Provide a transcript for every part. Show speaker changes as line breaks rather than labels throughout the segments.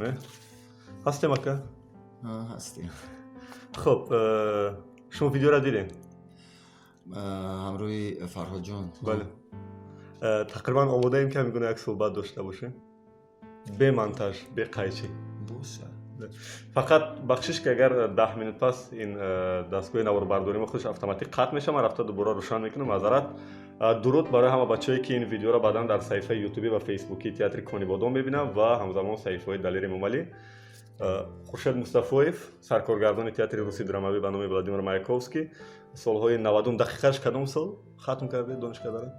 نه هستیم اکا
هستیم.
خب شما ویدیو را دیدین؟
همروی فرهاد جان.
بله تقریبا آماده ایم که میگونه یک صحبت داشته باشیم به منتاژ به قیچی
باشه.
فقط بخشش که اگر 10 minut پس این دستگاه نواربرداری ما خودش اتوماتیک قطع میشه من رفته دوباره روشن میکنم معذرت درود برای همه بچه‌ای که این ویدیو را بعداً در صفحه یوتیوبی و فیسبوکی تئاتر کنی بادام ببینن و همزمان صفحه دلیر مومالی خورشید مصطفی‌اف سرکارگردان تئاتر روسی درامایی به نام ولادیمیر مایاکوفسکی سالهای 90 دقیقش کدام سال ختم کرده دانشگاه داره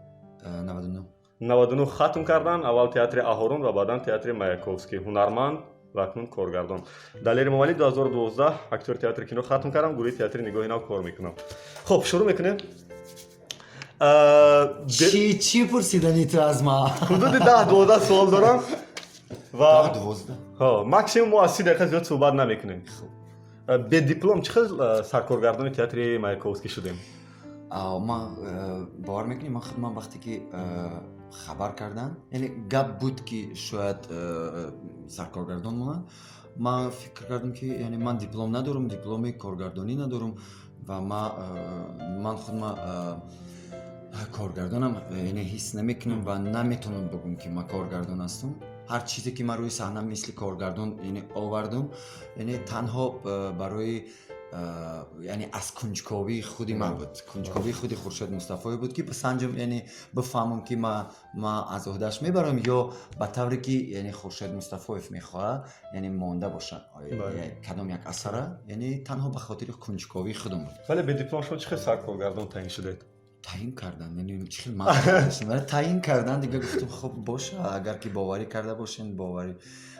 99 ختم کردن اول تئاتر اهورون و بعداً تئاتر مایاکوفسکی هنرمند و اکنون کارگردان دلیر مومالی 2012 اکتور تئاتر کینو ختم کردم گروه تئاتر نگاهی نو کار میکنم خب شروع میکنیم
چی پرسیدنی تو از ما؟
حدود 10-12 سوال دارم و
12
ماکسیموم ما 30 دقیقه زیاد صحبت نمیکنیم به دیپلم چقدر سرکارگردان تئاتر مایاکوفسکی شدیم؟
ما باور میکنیم من وقتی که خبر کردن یعنی گپ بود که شاید سرکارگردان مونن من فکر کردم که یعنی من دیپلم ندارم دیپلم کارگردانی ندارم و من خودم کارگردانم یعنی حس نمیکنم و نمیتونم بگم که من کارگردان هستم هر چیزی که من روی صحنه مثل کارگردان یعنی آوردم یعنی تنها برای یعنی از کنجکاوی خودی من بود کنجکاوی خودی خورشید مصطفی بود که بسنجم یعنی بفهمم که ما از عهدهش میبرم یا به طوری که یعنی خورشید مصطفی میخواد یعنی مانده باشه کدام یک اثر یعنی تنها به خاطر کنجکاوی خودم بود
ولی به دیپلم شما چقدر سرکارگردان تعیین شدید؟
تعیین کردن یعنی چقدر من تعیین کردن دیگه گفتم خب باشه اگر که باوری کرده باشین باوری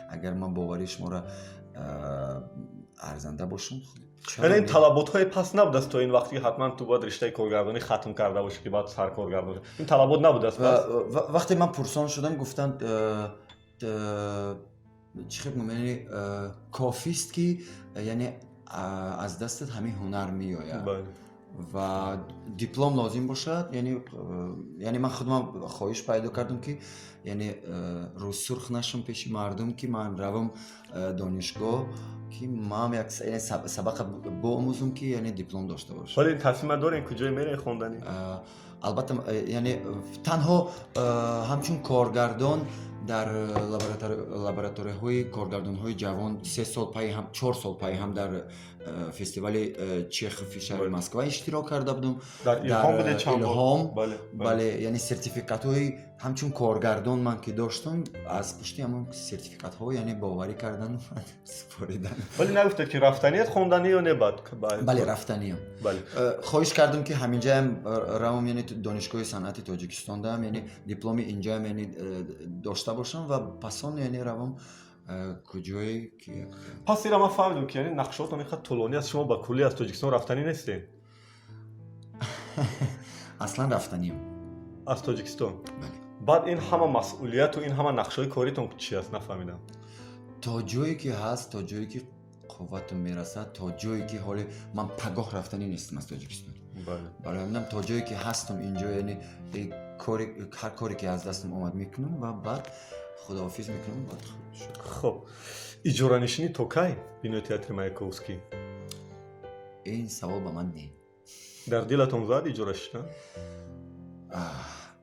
اگر من باوری شما را ارزنده باشم
یعنی این طلبات‌های پس نبود است تو این وقتی حتما تو باید رشته کارگردانی ختم کرده باشی که بعد سرکارگردان این طلبات نبود است پس
وقتی من پرسان شدم گفتن چی خیلی یعنی کافی است که یعنی از دستت همین هنر میآید و دیپلم لازم باشد یعنی من خودم خواهش پیدا کردم که یعنی رو سرخ نشم پیش مردم که من روم دانشگاه که من یک سبق بآموزم که یعنی دیپلم داشته باشم
ولی این تصمیم دارین کجای میره خوندنی
البته یعنی تنها همچون کارگردان در لابراتوری های کارگردان های جوان 3 سال پای هم 4 سال پای هم در فستیوال چخ فیشر مسکو اشتراک کرده بودم
در
الهام بله یعنی سرتیفیکات های همچون کارگردان من که داشتم از پشتی همون سرتیفیکات ها یعنی باوری کردن سپاریدن
ولی نگفتید که رفتنیت خوندنی یا نه بعد
بله رفتنیم بله خواهش کردم که همینجا هم روم یعنی دانشگاه صنعت تاجیکستان دارم یعنی دیپلم اینجا هم یعنی داشته باشم و پسان یعنی روم کجایی که
پس اینا ما فهمیدم که یعنی نقشاتون اینقدر طولانی است شما با کلی از تاجیکستان رفتنی نیستین
اصلا رفتنیم
از تاجیکستان
بله
بعد این همه مسئولیت و این همه نقشای کاریتون چی است نفهمیدم
تا جایی که هست تا جایی که قوتم میرسد تا جایی که حالا من پگاه رفتنی نیستم از تاجیکستان
بله
برای همینم تا جایی که هستم اینجا یعنی هر کاری که از دستم اومد میکنم و بعد خداحافظ میکنم بعد
خب اجاره نشینی تو کی بینو تئاتر مایاکوفسکی
این سوال به من نه
در دلتون زد اجاره شدن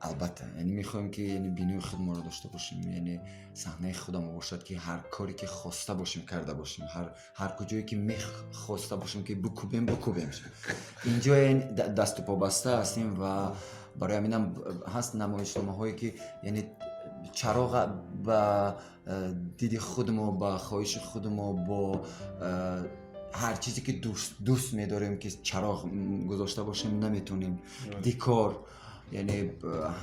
البته یعنی میخوایم که یعنی بینوی خودم رو داشته باشیم یعنی صحنه خودم باشد که هر کاری که خواسته باشیم کرده باشیم هر کجایی که خواسته باشیم که بکوبیم اینجا این دست و پا بسته هستیم و برای همینم هست نمایشنامه هایی که یعنی چراغ با دیدی خودم و با خواهش خودم و با هر چیزی که دوست می‌داریم که چراغ گذاشته باشیم نمیتونیم دیکور یعنی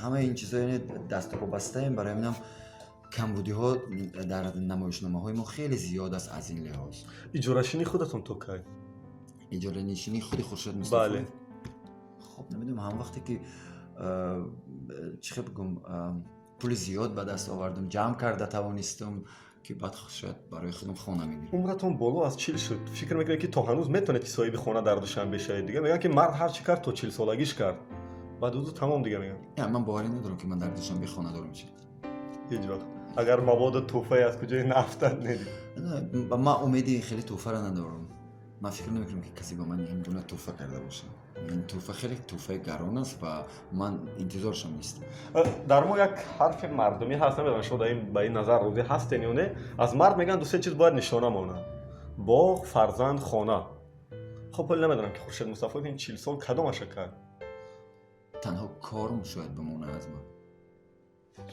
همه این چیزا یعنی دست و پا بسته ایم برای همینم کمبودی ها در نمایشنامه های ما خیلی زیاد است از این لحاظ
اجاره نشینی خودتون تو کی
اجاره نشینی خودی خورشید مصطفی
بله
خب نمیدونم هم وقتی که چه بگم پول زیاد به دست آوردم جمع کرده توانستم که بعد شاید برای خودم خانه میگیرم
عمرتون بالا از 40 شد فکر میکنه که تو هنوز میتونه که صاحب خانه در دوشنبه بشه دیگه میگن که مرد هر چی کرد تو 40 سالگیش کرد بعد تمام دیگه میگن
من باوری ندارم که من در دوشنبه خانه دارم چی
هیچ وقت اگر مواد توفایی از کجای نفت ندید.
نه من امیدی خیلی توفه را ندارم. من فکر نمیکنم که کسی با من این گونه توفه کرده باشه. این توفه خیلی توفه گران است و من انتظارشم نیست.
در ما یک حرف مردمی هست، نمیدونم شما به این نظر روزی هستین یا نه. از مرد میگن دو سه چیز باید نشانه مونه: باغ، فرزند، خانه. خب ولی نمیدونم که خورشید مصطفی این 40 سال کدومش کرد؟
تنها کارم شاید بمونه از من.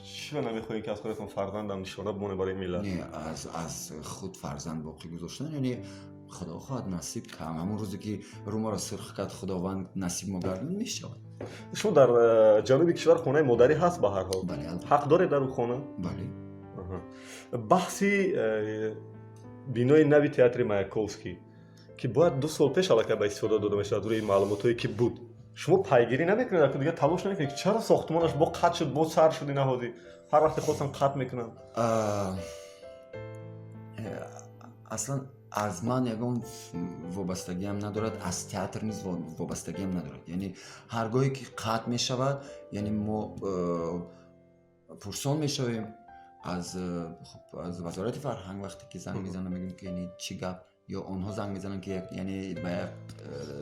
چرا نمیخواین که از خودتون فرزندم نشانه بمونه برای ملت؟
نه از خود فرزند باقی گذاشتن، یعنی خدا خواهد نصیب کنه. همون روزی که رو ما را سرخ کرد خداوند نصیب ما گردون میشه.
شما در جنوب کشور خانه مادری هست به هر حال؟
بله.
حق دارید در اون خانه؟
بله.
بحثی بینای نوی تئاتر مایاکوفسکی که باید 2 سال پیش البته به استفاده داده میشه از روی معلوماتی که بود، شما پیگیری نمیکنید که دیگه تلاش نمیکنید که چرا ساختمانش با قطع شد، با سر شدی نهادی؟ هر وقت خواستم قطع میکنم.
اصلا از من یگان وابستگی هم ندارد، از تئاتر نیز وابستگی هم ندارد. یعنی هرگاهی که قطع می شود، یعنی ما پرسان می شویم از وزارت فرهنگ. وقتی که زنگ میزنم میگیم که یعنی چی گپ، یا آنها زنگ میزنن که یعنی به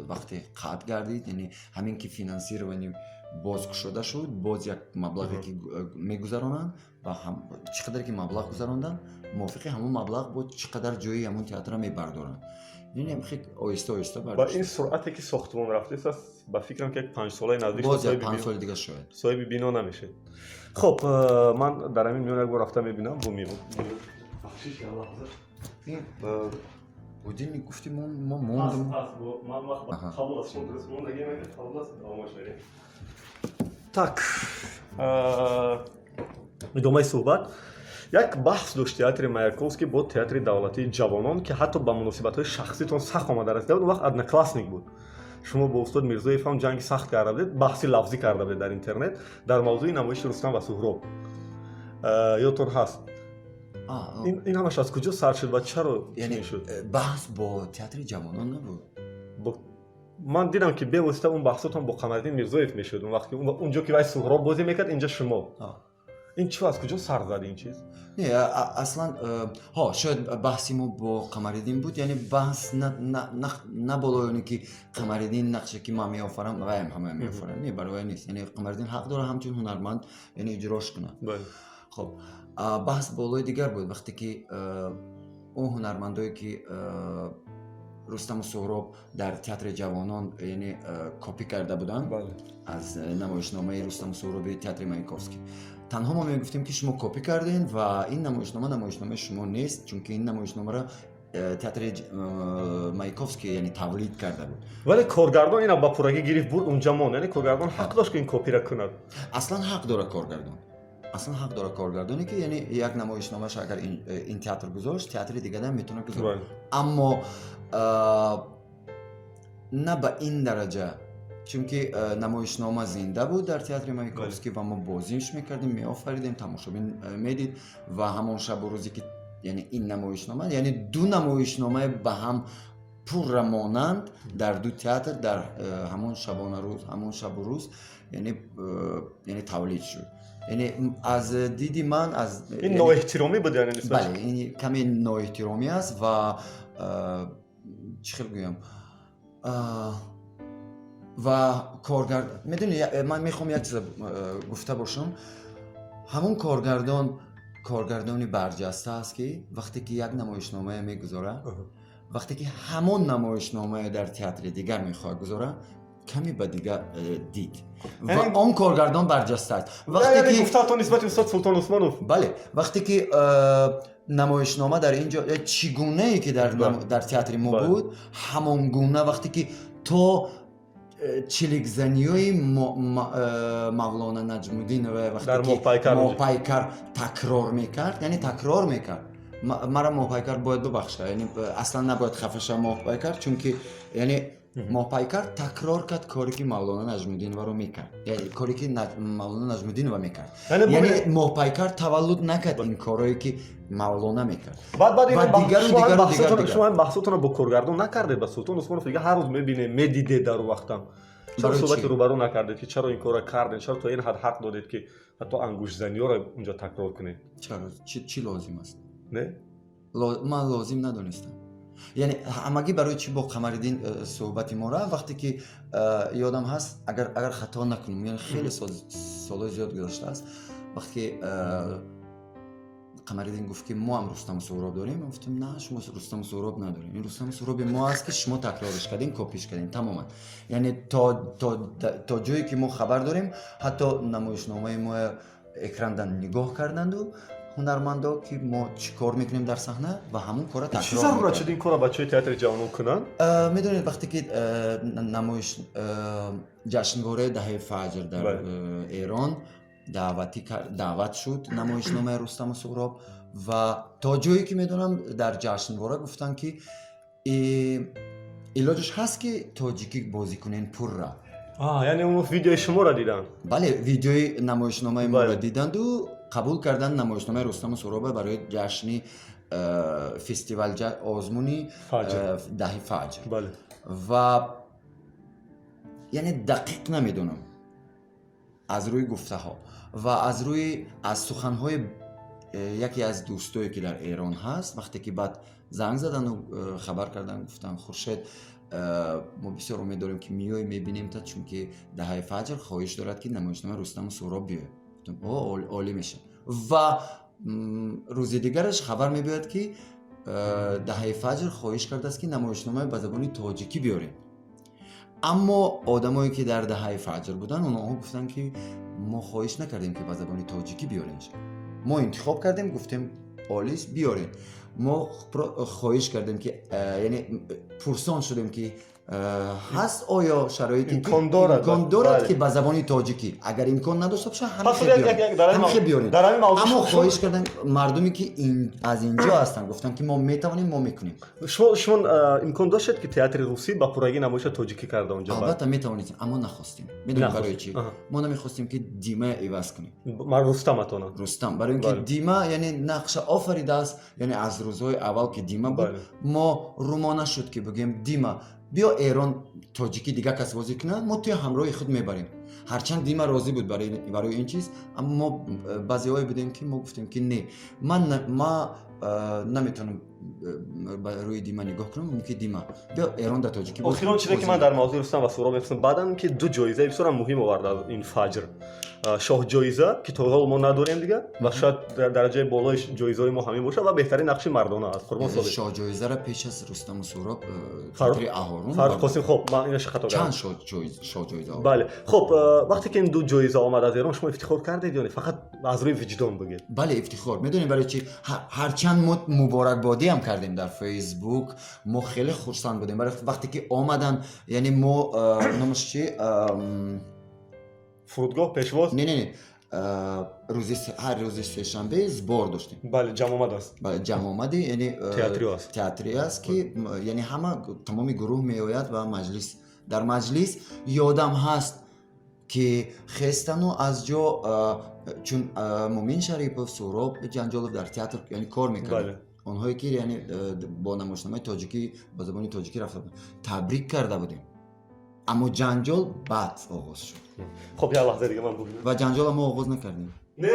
وقتی قطع گردید، یعنی همین که فینانسی رو یعنی باز شده شد، باز یک مبلغی که میگذرانند و هم چقدر که مبلغ گذراندن موافق همون مبلغ بود چقدر جایی همون تئاتر رو میبردارن. یعنی خیلی آهسته آهسته
با این سرعتی که ساختمان رفته است با فکرم که 5 ساله نزدیک
باز 5 سال دیگه شاید
صاحب بینا نمیشه. خب من در همین میون یک بار رفتم میبینم بو میمون بخشش که الله حاضر این
بودی میگفتی ما موندم
من وقت قبول از شما درست موند اگه من قبول است آماش بریم. Так ادامه صحبت. یک بحث داشت تئاتر مایاکوفسکی با تئاتر دولتی جوانان که حتی با مناسبت‌های شخصیتون سخت آمده رسید. اون وقت ادناکلاسنیک بود. شما با استاد میرزایف هم جنگ سخت کرده بودید، بحثی لفظی کرده بودید در اینترنت در موضوع نمایش رستم و سهراب. یادتون هست؟ این همش از کجا سر شد و چرا
یعنی
شد؟
بحث با تئاتر جوانان نبود.
من دیدم که به واسطه اون بحثاتون با قمرالدین میرزایف میشد. اون وقت اونجا که وای سهراب بازی میکرد اینجا شما. این چی از کجا سر زد این چیز؟
نه اصلا شاید بحثی ما با قمرالدین بود. یعنی بحث نه بالایونی که قمرالدین نقشه که ما میآفرم و همه میآفرن، نه برای نیست. یعنی قمرالدین حق داره همچون هنرمند یعنی اجراش کنه.
بله.
خب بحث بالای دیگر بود وقتی که اون هنرمندایی که رستم و سهراب در تئاتر جوانان یعنی کپی کرده بودن از نمایشنامه رستم و سهراب تئاتر مایاکوفسکی، تنها ما میگفتیم که شما کپی کردین و این نمایشنامه شما نیست، چون که این نمایشنامه را تئاتر مایاکوفسکی یعنی تولید کرده بود.
ولی کارگردان اینا با پورگی گرفت بود اونجا مون، یعنی کارگردان حق داشت که این کپی را کنه.
اصلا حق داره کارگردانی که یعنی یک نمایشنامه اگر این تئاتر گذاشت تئاتر دیگه هم میتونه گذاشت. اما نه به این درجه، چون که نمایشنامه زنده بود در تئاتر مایاکوفسکی و ما بازیش میکردیم، میآفریدیم، تماشابین میدید و همون شب و روزی که یعنی این نمایشنامه یعنی دو نمایشنامه به هم پر مانند در دو تئاتر در همون شبانه روز همون شب و روز یعنی تولید شد. یعنی از دیدی من از
این نوع احترامی بود یعنی نسبت.
بله این کمی نوع احترامی است و چی خیلی بگم و کارگردان میدونی من میخوام یک چیز گفته باشم. همون کارگردانی برجسته است که وقتی که یک نمایشنامه میگذاره، وقتی که همون نمایشنامه در تئاتر دیگر میخواد گذاره کمی به دیگه دید و اون کارگردان برجسته است.
وقتی که گفتاتون نسبت استاد سلطان عثمانوف،
بله وقتی که نمایشنامه در اینجا چگونه ای که در تئاتر ما بود همون گونه وقتی که تو چلیک زنیوی مولانا نجم الدین و وقتی که موپایکر تکرار میکرد، یعنی تکرار میکرد. مرا موپایکر باید ببخشه، یعنی اصلا نباید خفه شه موپایکر، چون که یعنی موپایکر تکرار کرد کاری که مولانا نجم الدین رو میکرد، یعنی کاری که مولانا نجم الدین رو میکرد. یعنی موپایکر تولد نکرد این کارایی که مولانا میکرد.
بعد دیگر شما این بحثاتون رو با کارگردان نکردید؟ با سلطان عثمانوف دیگه هر روز میبینه میدیده در وقتم چرا
برای
صحبت
چی؟
روبرو نکردید که چرا این کارو کردین؟ چرا تا این حد حق دادید که حتی انگوش زنی رو اونجا تکرار کنید؟
چرا چی لازم است؟
نه؟
من لازم ندونستم. یعنی همگی برای چی با قمرالدین صحبت ما را وقتی که یادم هست اگر خطا نکنم یعنی خیلی سال زیاد گذشته است وقتی قمرالدین گفت که ما هم رستم و سهراب داریم من گفتم نه شما رستم و سهراب نداریم این رستم و سهراب ما است که شما تکرارش کردین کپیش کردین تماما یعنی تا جایی که ما خبر داریم حتی نمایشنامه ما اکراندن نگاه کردند و هنرمندا که ما چیکار میکنیم در صحنه و همون کارا تکرار
چی ضرورت شد این کارو بچهای تئاتر جوانان کنن؟
میدونید وقتی که نمایش جشنواره دهه فجر در ایران دعوت شد نمایشنامه رستم و سهراب و تا جایی که میدونم در جشنواره گفتن که علاجش هست که تاجیکی بازی کنین پر را
یعنی اون ویدیو شما را دیدن؟
بله ویدیوی نمایشنامه ما را دیدند و قبول کردن نمایشنامه رستم و سهراب برای جشن فستیوال آزمونی دهه فجر.
بله.
و یعنی دقیق نمیدونم از روی گفته ها و از سخنهای یکی از دوستایی که در ایران هست وقتی که بعد زنگ زدن و خبر کردن گفتن خورشید ما بسیار امید داریم که میای میبینیم تا چون که دهه فجر خواهش دارد که نمایشنامه رستم و سهراب بیاد. گفتم عالی میشه و روز دیگرش خبر میباید که دهه فجر خواهش کرده است که نمایشنامه به زبان تاجیکی بیاریم. اما آدمایی که در دهه فجر بودن اونها گفتن که ما خواهش نکردیم که به زبان تاجیکی بیاریم. ما انتخاب کردیم گفتیم آلیس بیاریم. ما خواهش کردیم که یعنی پرسان شدیم که هست آیا شرایطی
امکان دارد
که به زبان تاجیکی اگر امکان نداشته باشه همه بیاریم. اما خواهش کردن مردمی که از اینجا هستن گفتن که ما میتوانیم ما میکنیم.
شما امکان داشت که تئاتر روسی با پورگی نمایش تاجیکی کرده اونجا؟
البته میتوانید اما نخواستیم. میدونید برای چی؟ ما نمیخواستیم که دیما عوض کنیم.
من رستم
برای اینکه دیما یعنی نقش آفریده است یعنی از روزهای اول که دیما بود ما رومانه شد که بگیم دیما بیا ایران تاجیکی دیگه کس بازی کنه ما توی همراه خود میبریم. هرچند دیما راضی بود برای این چیز اما ما بعضی‌های بودیم که ما گفتیم که نه ما نمیتونم روی دیما نگاه کنم ممکن دیما بیا ایران در تاجیکی بازی.
آخرین چیزی که من در موضوع رستم و سهراب می‌پرسم بعدن که دو جایزه بسیار مهم آورد از این فجر. شاه جایزه که تا حال ما نداریم دیگه و شاید در درجه بالای جایزه‌های ما همین باشه و بهترین نقش مردانه است. قربان صادق
شاه جایزه را پیش از رستم و سهراب خاطر اهارون
فرق خواستیم. خب من اینش خطا کردم.
چند شاه جایزه
بله. خب وقتی که این دو جایزه آمد از ایران شما افتخار کردید یا فقط از روی وجدان بگید؟
بله افتخار. میدونید برای چی؟ هرچند ما مبارکبادی هم کردیم در فیسبوک ما خیلی خوشحال بودیم برای وقتی که آمدن یعنی ما نامش چی
فرودگاه پیشواز
نه هر روز سه‌شنبه زبار داشتیم.
بله جمع آمد است.
بله جمع آمده یعنی تئاتری است که یعنی همه تمام گروه میآید و در مجلس یادم هست که خستن و از جا چون مومین شریفov سهراب جنجالov در تئاتر یعنی کار میکرد اونهایی که یعنی با نمایشنامه تاجیکی با زبان تاجیکی رفته بودن تبریک کرده بودیم اما جنجال بعد آغاز شد.
خب یه لحظه دیگه من بگم
و جنجال ما آغاز نکردیم.
نه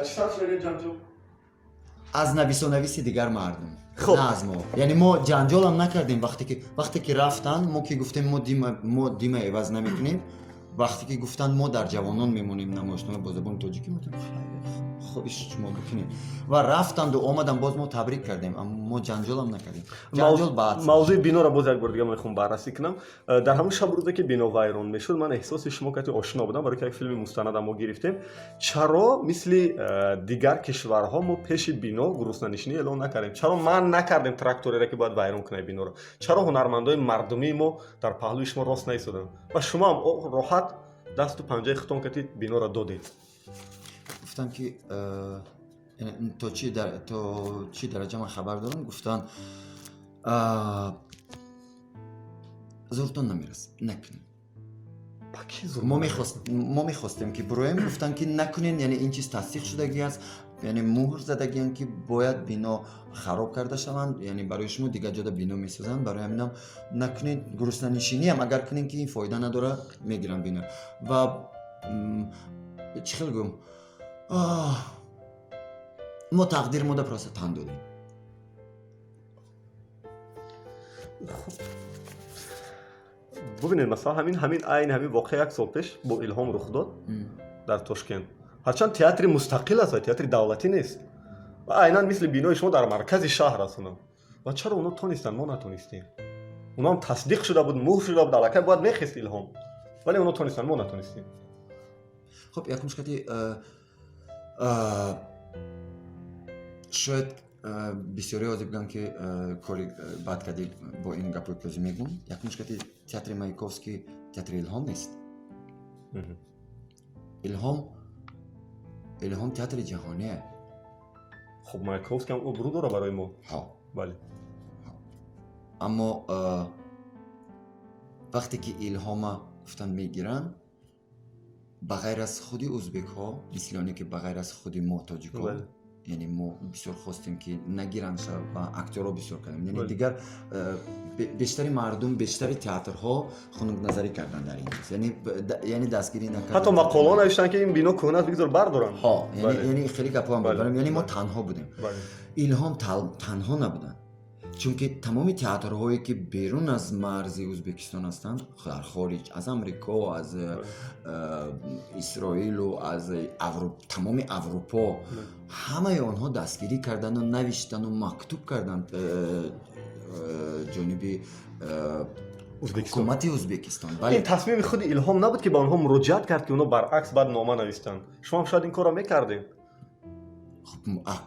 چطور شد جنجال؟
از نویس دیگر مردم نه از ما. یعنی ما جنجال هم نکردیم وقتی که رفتن ما که گفتیم ما دیما عوض نمیکنیم وقتی که گفتن ما در جوانان میمونیم نمایشنامه با زبان تاجیکی گفتیم خودش شما بکنید و رفتند و آمدن باز ما تبریک کردیم اما ما جنجال هم نکردیم. جنجال بعد
موضوع بینو را باز یک بار دیگه میخوام بررسی کنم. در همون شب روزی که بینو وایران میشد من احساس شما که آشنا بودم برای که یک فیلم مستند ما گرفتیم چرا مثل دیگر کشورها ما پیش بینو گروسنه‌نشینی اعلان نکردیم؟ چرا من نکردیم تراکتوری را که باید وایران کنه بینو را؟ چرا هنرمندای مردمی ما در پهلوی شما راست نایستادن و شما هم راحت دست و پنجه خودتون کردید بینو را دادید؟
گفتن که تو چی درجه من خبر دارم گفتن زورتون نمیرسه نکنین. ما میخواستیم که برایم گفتن که نکنین یعنی این چیز تصدیق شدگی است یعنی مهر زدگیان که باید بینا خراب کرده شوند، یعنی برای شما دیگه جدا بینا میسازن. برای همینم نکنید گرسنه نشینی هم اگر کنین که این فایده نداره میگیرن بینا. و چی خیلی گم ما تقدیر ما در پراسه تن دادیم.
ببینید مثلا همین واقعه یک سال پیش با الهام رخ داد در تاشکند. هرچند تئاتر مستقل است، تئاتر دولتی نیست و عیناً مثل بینای شما در مرکز شهر است اونا. و چرا اونا تونستن ما نتونستیم؟ اونا هم تصدیق شده بود، مهر شده بود، علاقه باید میخست الهام، ولی اونا تونستن ما نتونستیم.
خب یک مشکلی شاید بسیاری آزی بگن که کاری بد کردی با این گپوی که میگم. یک مشکلی تئاتر مایکوفسکی تئاتر الهام نیست. الهام تئاتر جهانیه.
خب مایکوفسکی هم ابرو داره برای ما.
ها
بله.
اما وقتی که الهام گفتن میگیرن بغیر از خودی ازبک ها، مثل که بغیر از خودی ما تاجیک ها، یعنی ما بسیار خواستیم که نگیرن شد و اکتورها بسیار کردیم. یعنی دیگر بیشتری مردم، بیشتری تئاترها خنک نظری کردن در این چیز. یعنی دستگیری نکردن.
حتی مقاله نوشتن که این بینا کهنه است بگذار بردارن.
ها یعنی خیلی گپا هم بود. یعنی ما تنها بودیم. الهام تنها نبودن. چون که تمام تئاترهایی که بیرون از مرز ازبکستان هستند، در خارج از امریکا، از اسرائیل و از تمام اروپا، همه آنها دستگیری کردن و نوشتن و مکتوب کردن جانب حکومت ازبکستان.
این تصمیم خود الهام نبود که با آنها مراجعت کرد که اونا برعکس بعد نامه نوشتن. شما هم شاید این کارو میکردین.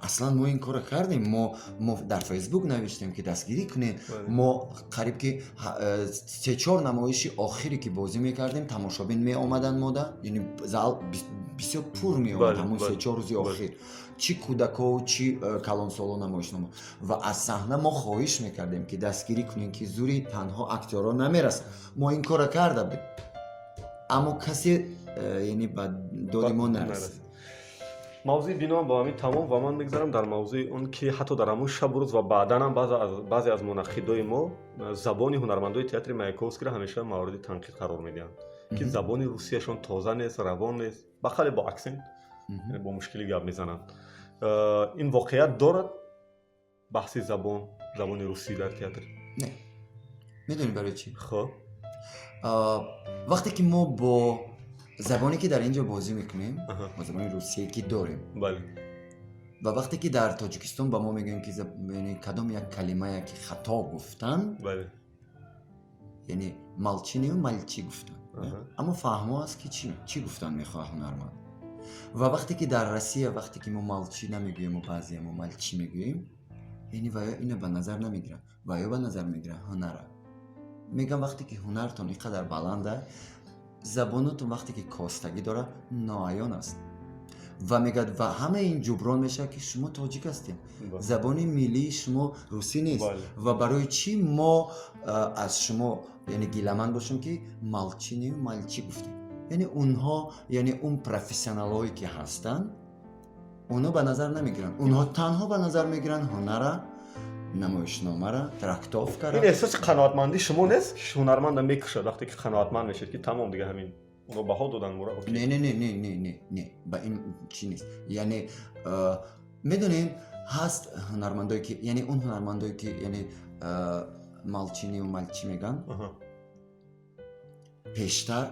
اصلا ما این کار کردیم. ما در فیسبوک نوشتیم که دستگیری کنه. ما قریب که 3-4 نمایش آخری که بازی میکردیم تماشابین می آمدن ماده، یعنی زال بسیار پر می آمد همون 3-4 روز آخر، چی کودکا و چی کلانسالا نمایشنامه. و از صحنه ما خواهش میکردیم که دستگیری کنین که زوری تنها اکتورها نمیرسه. ما این کار کرده بودیم اما کسی یعنی به داد ما نرسید.
موضوع بینا با همین تمام و من میگذارم در موضوع اون که حتی در همون شب روز و بعدا هم بعضی از منقدای ما زبان هنرمندای تئاتر مایکوفسکی را همیشه مورد تنقید قرار میدن که زبان روسیه‌شون تازه نیست، روان نیست، بخاطر با اکسنت با مشکلی گپ میزنن. این واقعیت دارد بحث زبان روسی در تئاتر؟
نه. میدونی برای چی؟
خب
وقتی که ما با زبانی که در اینجا بازی میکنیم با زبان روسیه که داریم،
بله،
و وقتی که در تاجیکستان با ما میگن که یعنی کدام یک کلمه که خطا گفتن،
بله،
یعنی مالچینی و مالچی گفتن، اما فهمو است که چی گفتن میخواه هنرمند. و وقتی که در روسیه وقتی که ما مالچی نمیگوییم و بعضی ما مالچی میگوییم، یعنی ویا اینو به نظر نمیگیرن، ویا به نظر میگیرن هنره. میگم وقتی که هنرتون اینقدر بلنده، زبانتون وقتی که کاستگی داره ناعیان است و میگد و همه این جبران میشه که شما تاجیک هستین، زبان ملی شما روسی نیست. و برای چی ما از شما یعنی گیلمن باشیم که مالچینی و مالچی گفتیم؟ یعنی اونها، یعنی اون پروفسیونال هایی که هستن اونا به نظر نمیگیرن، اونها تنها به نظر میگیرن هنره، نمایشنامه را ترکتاف کرد.
این احساس قناعتمندی شما نیست که هنرمند میکشه وقتی که قناعتمند میشه که تمام دیگه همین اونا بها دادن مورا؟
نه با این چی نیست. یعنی میدونین هست هنرمندایی که یعنی اون هنرمندایی که یعنی مالچینی و مالچی میگن، پیشتر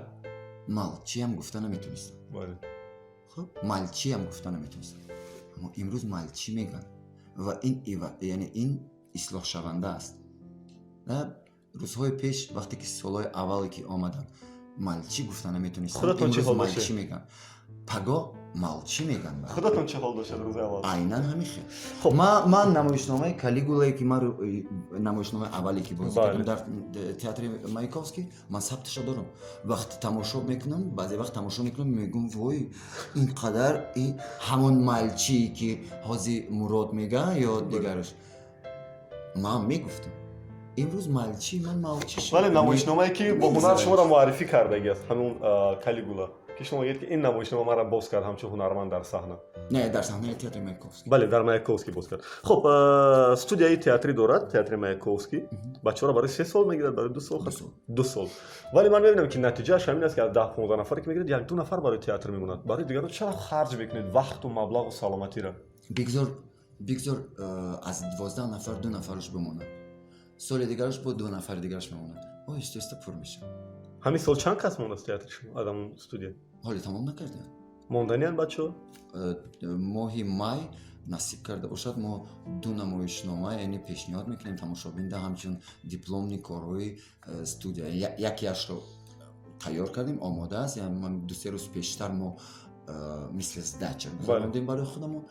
مالچی هم گفتن نمیتونستن.
بله.
خب مالچی هم گفتن نمیتونستن، اما امروز مالچی میگن و این یعنی این اصلاح شونده است. نه روزهای پیش وقتی که سالهای اولی که آمدن مالچی گفتن نمیتونستن،
خودتون چه حال
مالچی میگن، پگا مالچی میگن.
خودتون چه حال داشته روز اول؟
عیناً همیشه. خب من نمایشنامه کالیگولایی که من نمایشنامه اولی که بازی کردم در تئاتر مایکوفسکی من ثبتش دارم. وقت تماشا میکنم، بعضی وقت تماشا میکنم میگم وای اینقدر این همون مالچی که حاجی مراد میگه یا دیگرش من میگفتم امروز مالچی من مالچی شد.
ولی نمایشنامه‌ای که با هنر شما را معرفی کرده است همون کالیگولا که شما میگید که این نمایشنامه ما را باز کرد همچون هنرمند در صحنه.
نه در صحنه تئاتر مایکوفسکی.
بله در مایکوفسکی باز کرد. خب استودیوی تئاتری دارد تئاتر مایکوفسکی. بچه‌ها برای 3 سال میگیرد برای 2 سال 2 سال. ولی من میبینم که نتیجهش همین است که از 10 15 نفری که میگیرید یک دو نفر برای تئاتر میمونند. برای دیگران چرا خرج میکنید وقت و مبلغ و سلامتی را؟
بگذار از 12 نفر 2 نفرش بمونه. سال دیگرش با 2 نفر دیگرش میمونه. آهسته پر میشه.
همین سال چند کس مونده تئاتر شما آدم استودیو؟
حالا تمام نکردیم.
موندنیان بچه‌ها؟
ماهی مای نصیب کرده باشد ما 2 نمایشنامه یعنی پیشنهاد میکنیم تماشابین ده همچون دیپلم کارهای استودیو یکیش رو تیار کردیم آماده است یعنی من 2-3 روز پیشتر ما مثل زدچر می‌خوایم برای خودمون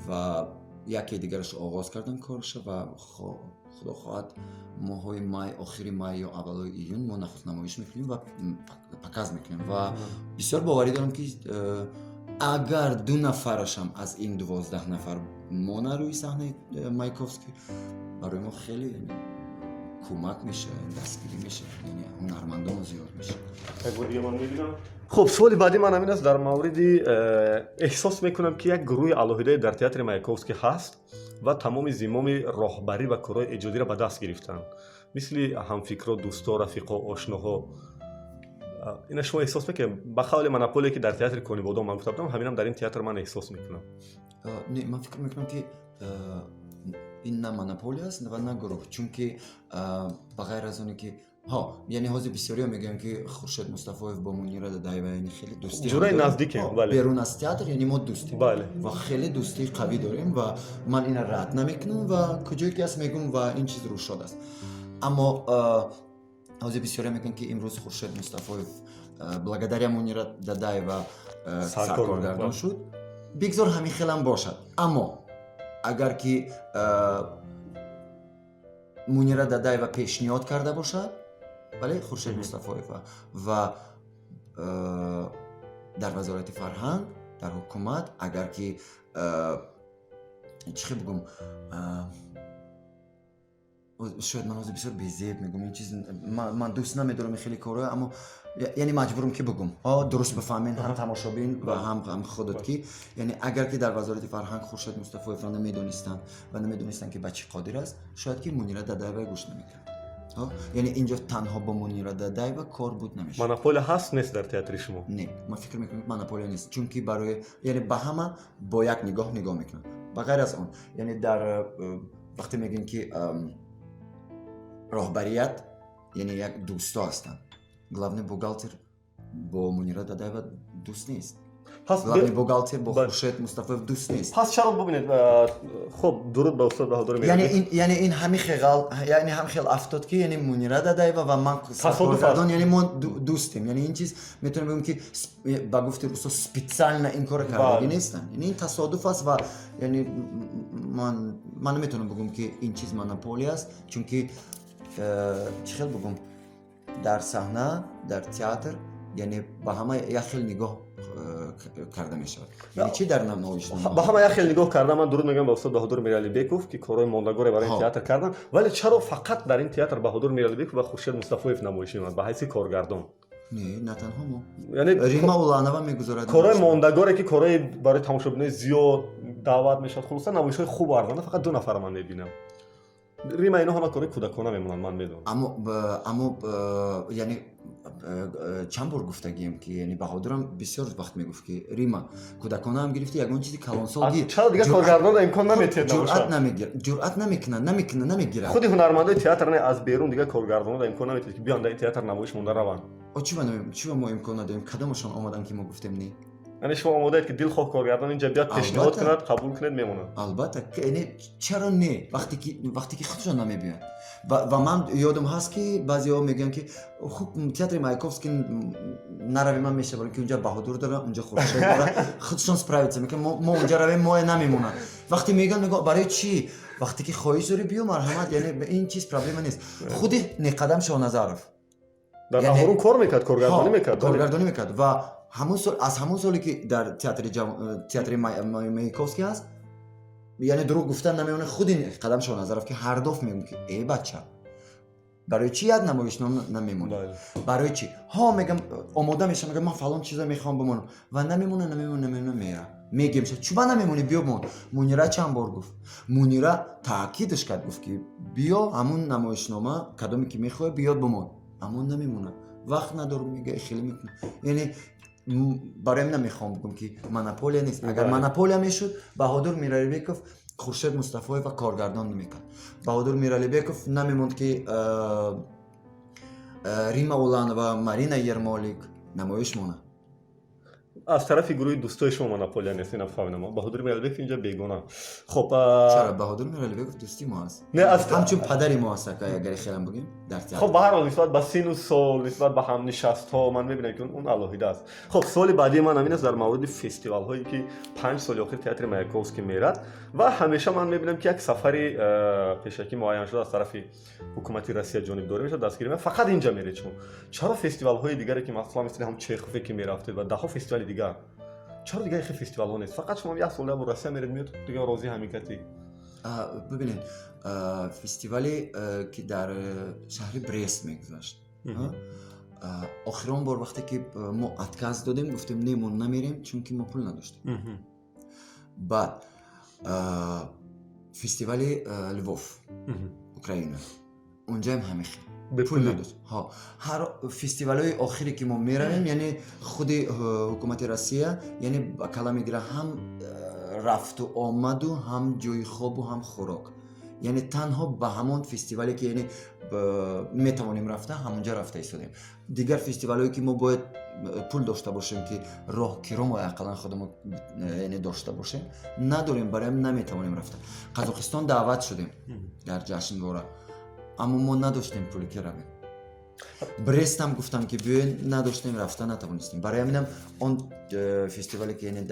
و یکی دیگرش آغاز کردن کارش و خدا خواهد ماهای مای آخری مای یا اولای ایون ما نخست نمایش میکنیم و پکاز میکنیم و بسیار باوری دارم که اگر 2 نفرش هم از این 12 نفر مونه روی صحنه مایکوفسکی برای ما خیلی کمک میشه دستگیری میشه یعنی هنرمندان زیاد میشه.
یک دیگه من میبینم. خب سوال بعدی من همین است در مورد احساس میکنم که یک گروه الهیده در تئاتر مایکوفسکی هست و تمام زمام راهبری و کارهای ایجادی را به دست گرفتن مثل همفکرا دوستا رفیقا آشناها. اینا شما احساس میکنید به قول مناپولی که در تئاتر کنی بودم من گفتم همینم در این تئاتر من احساس میکنم.
نه من فکر میکنم که این نه مناپولی است و نه گروه چون که بغیر از اونی که یعنی حاضر بسیاری میگن که خورشید مصطفی با منیره دایو یعنی خیلی دوستی
جورای نزدیکه. بله
بیرون از تئاتر یعنی ما دوستیم.
بله
و خیلی دوستی قوی داریم و من این رد نمیکنم و کجایی که هست میگم و این چیز رو شده است. اما حاضر بسیاری میگن که امروز خورشید مصطفی благодаря منیره دایو سرکارگردان شد. بگذار همین خیلی هم باشد اما اگر که منیره دایو پیشنهاد کرده باشد بله خورشید مصطفی و در وزارت فرهنگ در حکومت اگر که چی بگم شاید من از بسیار بی‌زیب میگم این چیز من دوست نمیدارم خیلی کارا اما یعنی مجبورم که بگم درست بفهمین هم تماشابین و هم خودت که یعنی اگر که در وزارت فرهنگ خورشید مصطفی فرانده نمیدونستن که بچه قادر است شاید که منیره دایو گوش نمیکرد. یعنی اینجا تنها با منیره دایو کار بود نمیشه.
مناپولی هست نیست در تئاتر شما؟
نه من فکر میکنم مناپولی نیست چون که برای یعنی به همه با یک نگاه میکنن. بغیر از اون یعنی در وقتی میگن که راهبریت یعنی یک دوستا هستن. главный بوغالتر با منیره دایو دوست نیست. главный بوغالتر با خورشید مصطفی دوست نیست.
پس چرا ببینید خب درود به استاد بهادر میرزایی
یعنی این همین خیال افتاد که یعنی منیره دایو و من سرکارگردان یعنی ما دوستیم یعنی این چیز میتونم بگم که با گفته استاد سپیتسال این کار کردگی نیستن یعنی این تصادف است و یعنی من نمیتونم بگم که این چیز مناپولی است چون که چی خیلی بگم در صحنه در تئاتر یعنی با همه یک خیلی نگاه کرده میشه یعنی چی در نمایشنامه
با همه یک خیلی نگاه کردم. من درود میگم به استاد بهادر میرعلی بیکوف که کارهای ماندگار برای این تئاتر کردن ولی چرا فقط در این تئاتر بهادر میرعلی بیکوف و خورشید مصطفی نمایشی میاد به حیث کارگردان؟
نه تنها ما
یعنی
ریما اولانова میگذارد
کارهای ماندگاری که کارهای برای تماشابین زیاد دعوت میشد خلاصا نمایش‌های خوب آوردن فقط 2 نفر من میبینم. ریما اینا همه کارهای کودکانه میمونن من میدونم.
اما یعنی چند بار گفتگیم که یعنی بهادرم بسیار وقت میگفت که ریما کودکانه هم گرفتی یگان چیزی کلانسالگی
چرا دیگه کارگردان امکان نمیتید
جرأت نمیگیره
خودی هنرمندای تئاتر نه از بیرون دیگه کارگردانا امکان نمیتید که بیان در تئاتر نمایش مونده روان.
چی ما امکان نداریم کدامشون اومدن که ما گفتیم نه
یعنی شما آماده اید که دلخواه کارگردان اینجا بیاد پیشنهاد کند قبول کنید میمونه؟
البته یعنی چرا نه وقتی که خودشون نمیبینن و من یادم هست که بعضی‌ها میگن که خب تئاتر مایکوفسکی نرویم من میشه برای که اونجا بهادر داره اونجا خورشید داره خودشون سپرایت میگن ما اونجا رویم ما نمیمونن وقتی میگن برای چی وقتی که خواهش داری بیو مرحمت یعنی این چیز پرابلم نیست خودی نقدم شاهنظرف
در آخرون کار میکرد کارگردانی میکرد
و همون سالی که در تئاتر مایکوفسکی هست یعنی دروغ گفتن نمیونه خودی قدم شو نظرف که هر دفعه میگم که ای بچه برای چی یاد نمایشنامه نمیمونه؟
بله.
برای چی؟ ها میگم آماده میشم میگم من فلان چیزا میخوام بمونم و نمیمونه میره میگم چوبا نمیمونی بیا بمون. منیره چند بار گفت، منیره تاکیدش کرد گفت که بیا همون نمایشنامه کدومی که میخوای بیاد بمون، همون نمیمونه وقت ندارم میگه خیلی میکنه. یعنی برای من نمیخوام بگم که مونوپولیا نیست. اگر مونوپولیا میشد بهادر میرالبیکوف خورشید مصطفی و کارگردان نمیکرد. بهادر میرالبیکوف نمیموند که ریما اولانова و مارینا یرمولیک نمایش مونه.
از طرف گروه دوستای شما مونوپولیا نیست، اینا فهمیدم. بهادر میرالبیکوف اینجا بیگانه. خب
چرا بهادر میرالبیکوف دوستی ما است؟
نه از
همچون پدری ما است که اگر خیلی بگیم در تئاتر.
خب به هر حال نسبت به سین و سال، نسبت به هم نشست ها من میبینم که اون الهیده است. خب سوال بعدی من همین است در مورد فستیوال هایی که 5 سال اخیر تئاتر مایاکوفسکی میرد و همیشه من میبینم که یک سفری پیشکی معین شده از طرف حکومت روسیه جانبداری میشه دستگیری میشه فقط اینجا میره. چرا فستیوال های دیگری که مثلا مثل هم چخوفی که میرفته و ده ها فستیوال دیگه چرا دیگه خیلی فستیوال ها نیست؟ فقط شما یک سال با روسیه میرید میاد دیگه راضی حمیکتی.
ببینید فستیوالی که در شهر برست میگذشت آخرین بار وقتی که ما اتکاز دادیم گفتیم نه ما نمیریم چون که ما پول نداشتیم. بعد فستیوالی لووف اوکراین اونجا هم همیشه پول نداشت. هر فستیوالای آخری که ما میریم یعنی خود حکومت روسیه یعنی با کلام میگیره هم رفت و آمد و هم جای خواب و هم خوراک، یعنی تنها به همون فستیوالی که یعنی میتوانیم رفته همونجا رفته ایستادیم. دیگر فستیوالایی که ما باید پول داشته باشیم که راه کیرم و اقلا خودمون یعنی داشته باشیم نداریم، برای هم نمیتوانیم رفته. قزاقستان دعوت شدیم در جشنواره اما ما نداشتیم پولی که رویم. برست هم گفتم که بیاین نداشتیم رفته نتوانستیم. برای همینم اون فستیوالی که یعنی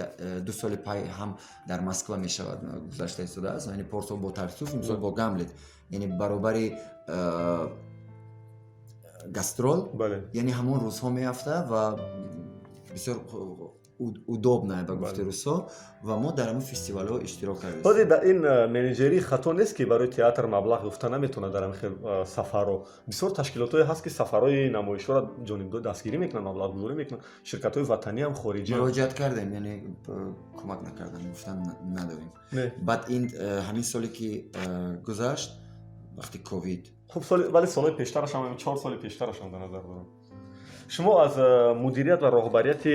2 سال پای هم در مسکو میشود گذشته ایستاده است، یعنی پورتو با ترسوف امسال با گاملت یعنی برابری گاسترول یعنی همون روزها میافته و بسیار удобная به گفته روسا و ما در همون فستیوال ها اشتراک کردیم.
خود در این منیجری خطا نیست که برای تئاتر مبلغ گفته نمیتونه در این سفرها بسیار تشکیلات های هست که سفرهای نمایش‌ها را جانب دستگیری میکنن مبلغ گذاری میکنن، شرکت های وطنی هم خارجی هم
مراجعت کردیم یعنی کمک نکردن گفتن نداریم. بعد این همین سالی که گذشت وقتی کووید
خب ولی سالهای پیشترش هم 4 سال پیشترش هم به نظر دارم. شما از مدیریت و راهبریت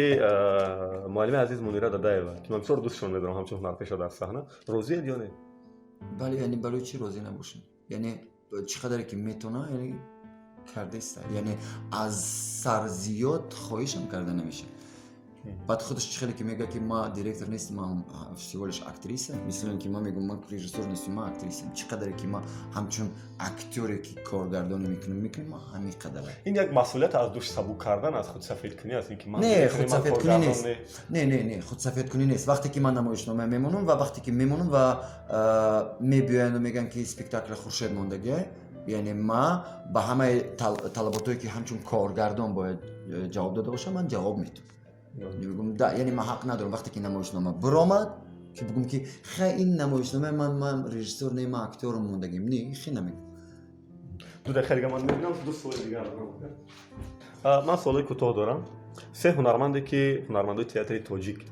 معلم عزیز منیره دادایeva که من بسیار دوستشون می‌دارم همچون هنرپیشه در صحنه راضی یا نه؟
بله یعنی برای چی راضی نباشیم؟ یعنی چقدر که میتونه یعنی کرده است، یعنی از سر زیاد خواهشم کرده نمیشه. بعد خودش چخیلی که میگه که ما دیرکتور نیستم ما فستیوالش اکتریسه، مثل اینکه ما میگم ما رژیسور نیستم ما اکتریسم. چقدر که ما همچون اکتوری که کارگردانی میکنیم ما همین قدره.
این یک مسئولیت از دوش سبک کردن از خود سفید کنی است اینکه من
نه خود سفید کنی نیست. نه خود سفید کنی نیست. وقتی که من نمایشنامه میمونم و وقتی که میمونم و میبیان و میگن که اسپکتاکل خورشید ماندگی یعنی ما به همه طلباتایی که همچون کارگردان باید جواب داده باشم من جواب میدم. میگم یعنی من حق ندارم وقتی که نمایشنامه برآمد که بگم که خیلی این نمایشنامه من رژیسور نه من اکتور موندگیم نه خیلی نمیگم.
دو دقیقه دیگه من میبینم دو سوال دیگه دارم. من سوالای کوتاه دارم. 3 هنرمندی که هنرمندای تئاتر تاجیک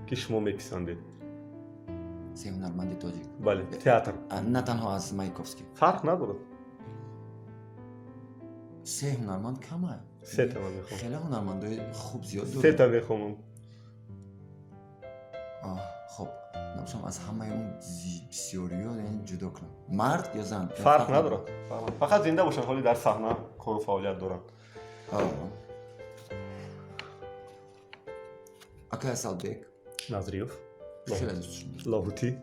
که شما میپسندید.
3 هنرمند تاجیک.
بله تئاتر.
نه تنها از مایکوفسکی.
فرق نداره.
3 هنرمند کمه.
3 تا میخوام.
خیلی هنرمندای خوب زیاد داره.
3 تا میخوام.
خب نمی‌شم از همه اون بسیاریا یعنی جدا کنم. مرد یا زن؟
فرق نداره. فقط زنده باشن حالی در صحنه کار و فعالیت دارن.
Akay Asalbek.
Nazriyev.
خیلی دوستشون دارم.
لاهوتی.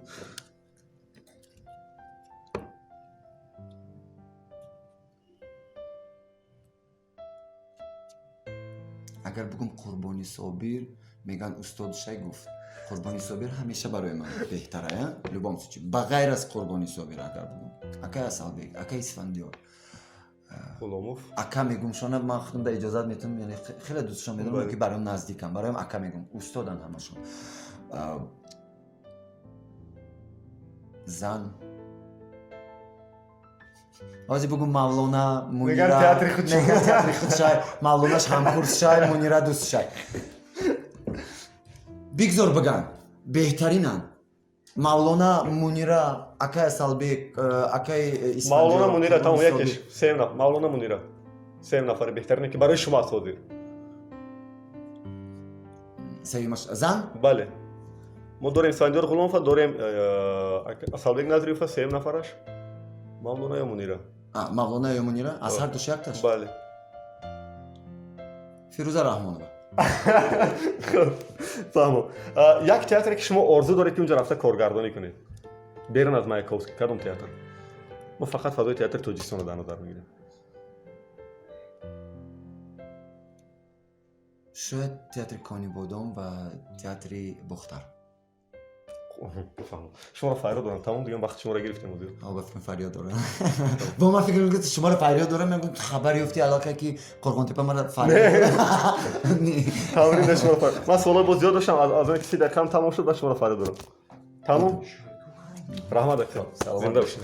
اگر بگم قربانی صابر میگن استاد شای گفت قربانی صابر همیشه برای من بهتره لبام سوچی با غیر از قربانی صابر اگر بگم اکای اسالبک اکای اسفندیار
غلاموف
اکا میگم شونه من خودم در اجازت میتونم یعنی خیلی دوستشون میدونم که برایم نزدیکم برایم اکا میگم استادن همشون زن ҳозир бугу Мавлона Мунира
Меган театри худ шуд.
меган театри худ шай, Мавлонаш ҳамкурс шай, Мунира дӯст шай. Бигзор биган, беҳтаринан. Мавлона Мунира, Акай Асалбек, Акай Исфандиёр.
Мавлона Мунира тамом якеш. Сем нафар. Мавлона Мунира. Сем нафари беҳтарине ки барои шумо ҳозир.
Савимаш зан?
Бале. Мо дорем Исфандиёр Ғуломова, дорем Асалбек Назриёва, сем нафараш. Мавлона ё Мунира?
Мавлона ё Мунира? Аз ҳар душ якташ?
Бале.
Фирӯза Раҳмонова.
Фаҳмо. Як театре ки шумо орзу доред ки унҷо рафта коргардонӣ кунед. Берун аз Маяковский, кадом театр? Мо фақат фазои театри Тоҷикистонро дар назар мегирем.
Шояд театри Кони Бодом ва театри Бухтар.
Шуморо фариёд дорам. Тамом дигам вақти шуморо гирифтем ҳозир.
Ба фариёд дорам. Бо ман фикр мекардам шуморо фариёд дорам, мегӯям хабар ёфти аллакай ки Қорғонтепа мара фариёд.
Тамрин да шуморо фариёд. Ман суолҳои боз зиёд доштам, аз оне ки 30 дақиқам тамом шуд, ба шуморо фариёд дорам. Тамом? Раҳмат aka. Зинда бошед.